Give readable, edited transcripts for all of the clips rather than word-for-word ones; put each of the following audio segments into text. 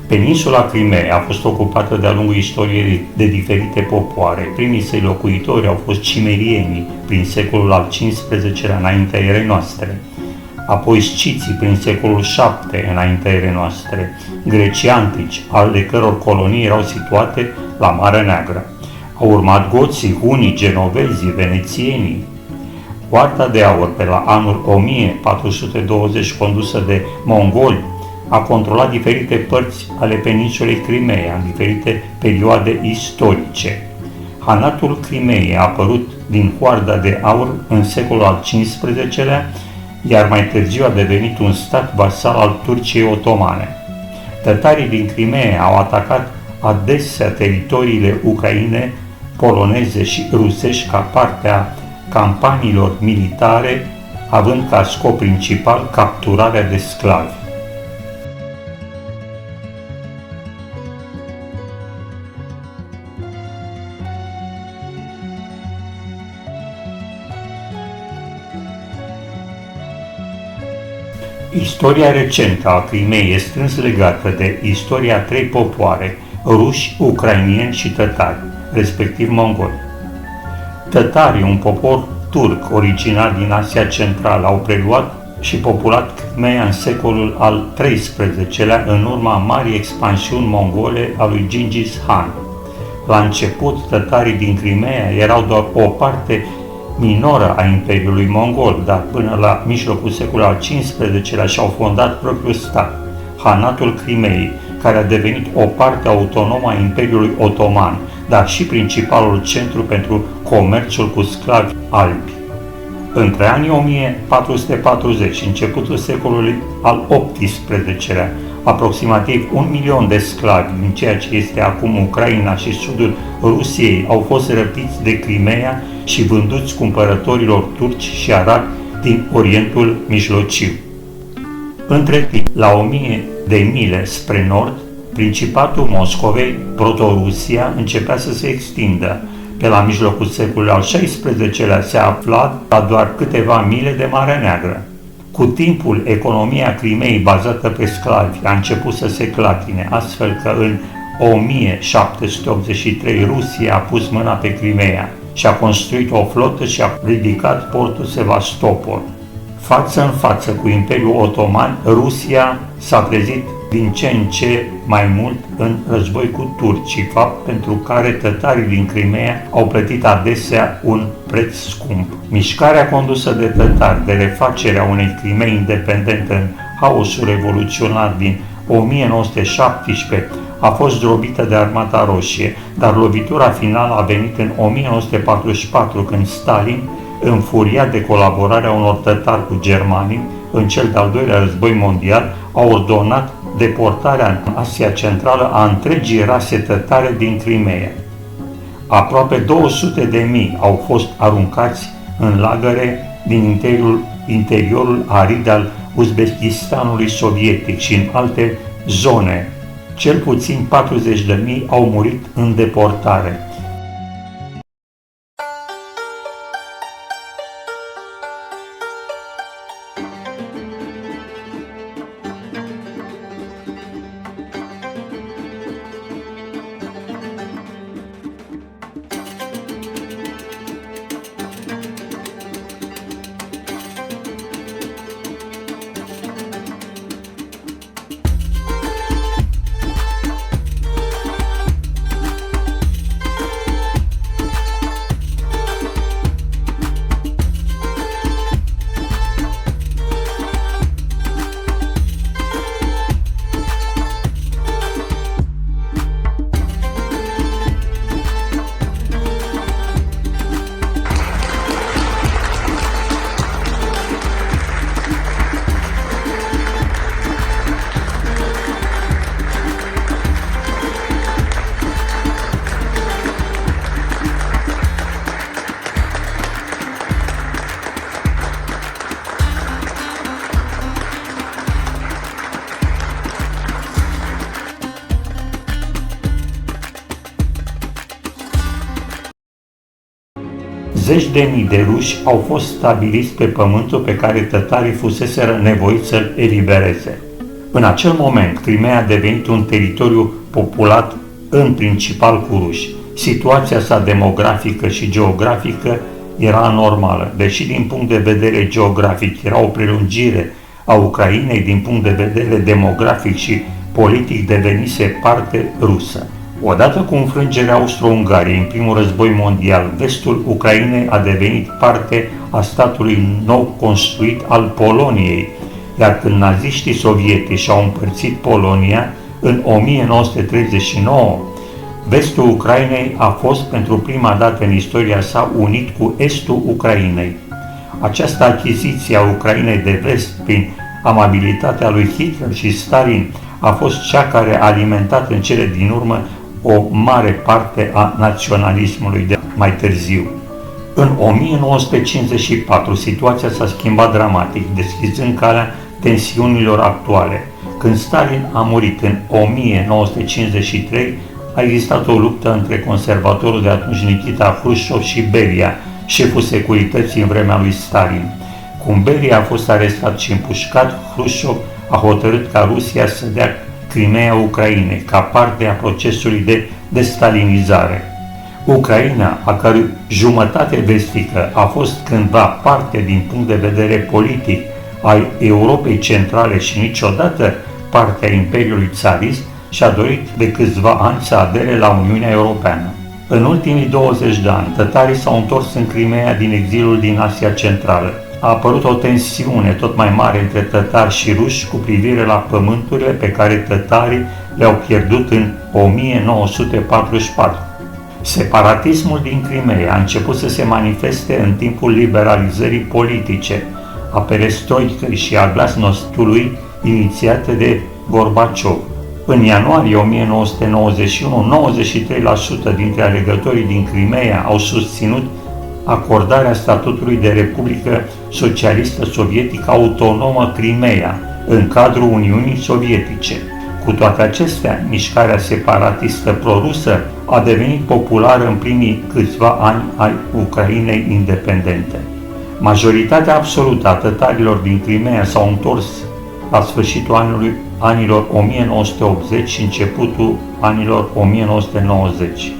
Peninsula Crimeea a fost ocupată de-a lungul istoriei de diferite popoare. Primii săi locuitori au fost cimerienii prin secolul al XV-lea înaintea erei noastre, apoi sciții prin secolul VII înaintea erei noastre, grecii antici, ale căror colonii erau situate la Marea Neagră. Au urmat goții, hunii, genovezii, venețienii. Oarta de Aur, pe la anul 1420, condusă de mongoli, a controlat diferite părți ale peninsulei Crimeea în diferite perioade istorice. Hanatul Crimeei a apărut din Hoarda de Aur în secolul al XV-lea, iar mai târziu a devenit un stat vasal al Turciei otomane. Tătarii din Crimeea au atacat adesea teritoriile ucraine, poloneze și rusești ca parte a campaniilor militare, având ca scop principal capturarea de sclavi. Istoria recentă a Crimeei este strâns legată de istoria a trei popoare, ruși, ucrainieni și tătari, respectiv mongoli. Tătarii, un popor turc originar din Asia Centrală, au preluat și populat Crimeea în secolul al XIII-lea, în urma marii expansiuni mongole a lui Gengis Khan. La început, tătarii din Crimeea erau doar o parte minoră a Imperiului Mongol, dar până la mijlocul secolului al XV-lea și-au fondat propriul stat, Hanatul Crimeei, care a devenit o parte autonomă a Imperiului Otoman, dar și principalul centru pentru comerțul cu sclavi albi. Între anii 1440 și începutul secolului al XVIII-lea, aproximativ 1 milion de sclavi din ceea ce este acum Ucraina și sudul Rusiei au fost răpiți de Crimeea și vânduți cumpărătorilor turci și arabi din Orientul Mijlociu. Între timp, la 1000 de mile spre nord, Principatul Moscovei, Protorusia, începea să se extindă. Pe la mijlocul secolului al XVI-lea se afla la doar câteva mile de Marea Neagră. Cu timpul, economia Crimeei bazată pe sclavi a început să se clatine, astfel că în 1783 Rusia a pus mâna pe Crimeea și a construit o flotă și a ridicat portul Sevastopol. Față în față cu Imperiul Otoman, Rusia s-a trezit din ce în ce mai mult în război cu turcii, fapt pentru care tătarii din Crimeea au plătit adesea un preț scump. Mișcarea condusă de tătari de refacerea unei Crimei independente în haosul revoluționar din 1917 a fost zdrobită de Armata Roșie, dar lovitura finală a venit în 1944, când Stalin, înfuriat de colaborarea unor tătari cu germanii în cel de-al doilea război mondial, a ordonat deportarea în Asia Centrală a întregii rase tătare din Crimeea. Aproape 200.000 au fost aruncați în lagăre din interiorul arid al Uzbekistanului sovietic și în alte zone. Cel puțin 40.000 au murit în deportare. Zeci de mii de ruși au fost stabiliți pe pământul pe care tătarii fuseseră nevoiți să-l elibereze. În acel moment, Crimea a devenit un teritoriu populat în principal cu ruși. Situația sa demografică și geografică era anormală, deși din punct de vedere geografic era o prelungire a Ucrainei, din punct de vedere demografic și politic devenise parte rusă. Odată cu înfrângerea Austro-Ungariei în primul război mondial, vestul Ucrainei a devenit parte a statului nou construit al Poloniei, iar când naziștii sovietici au împărțit Polonia în 1939, vestul Ucrainei a fost pentru prima dată în istoria sa unit cu estul Ucrainei. Această achiziție a Ucrainei de vest prin amabilitatea lui Hitler și Stalin a fost cea care a alimentat în cele din urmă o mare parte a naționalismului de mai târziu. În 1954 situația s-a schimbat dramatic, deschizând calea tensiunilor actuale. Când Stalin a murit în 1953, a existat o luptă între conservatorul de atunci Nikita Hrușov și Beria, șeful securității în vremea lui Stalin. Cum Beria a fost arestat și împușcat, Hrușov a hotărât ca Rusia să dea Crimea Ucrainei ca parte a procesului de destalinizare. Ucraina, a cărui jumătate vestică a fost cândva parte din punct de vedere politic a Europei Centrale și niciodată parte a Imperiului Țarist, și-a dorit de câțiva ani să adere la Uniunea Europeană. În ultimii 20 de ani, tătarii s-au întors în Crimea din exilul din Asia Centrală. A apărut o tensiune tot mai mare între tătari și ruși cu privire la pământurile pe care tătarii le-au pierdut în 1944. Separatismul din Crimea a început să se manifeste în timpul liberalizării politice, a perestroicăi și a glasnostului inițiate de Gorbaciov. În ianuarie 1991, 93% dintre alegătorii din Crimea au susținut acordarea statutului de Republică Socialistă Sovietică Autonomă Crimea în cadrul Uniunii Sovietice. Cu toate acestea, mișcarea separatistă prorusă a devenit populară în primii câțiva ani ai Ucrainei independente. Majoritatea absolută a tătarilor din Crimea s-au întors la sfârșitul anilor 1980 și începutul anilor 1990.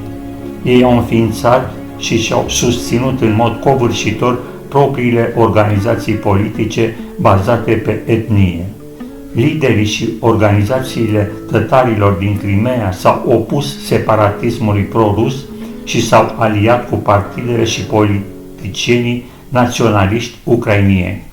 Ei au înființat și și-au susținut în mod covârșitor propriile organizații politice bazate pe etnie. Liderii și organizațiile tătarilor din Crimea s-au opus separatismului pro-rus și s-au aliat cu partidele și politicienii naționaliști ucrainieni.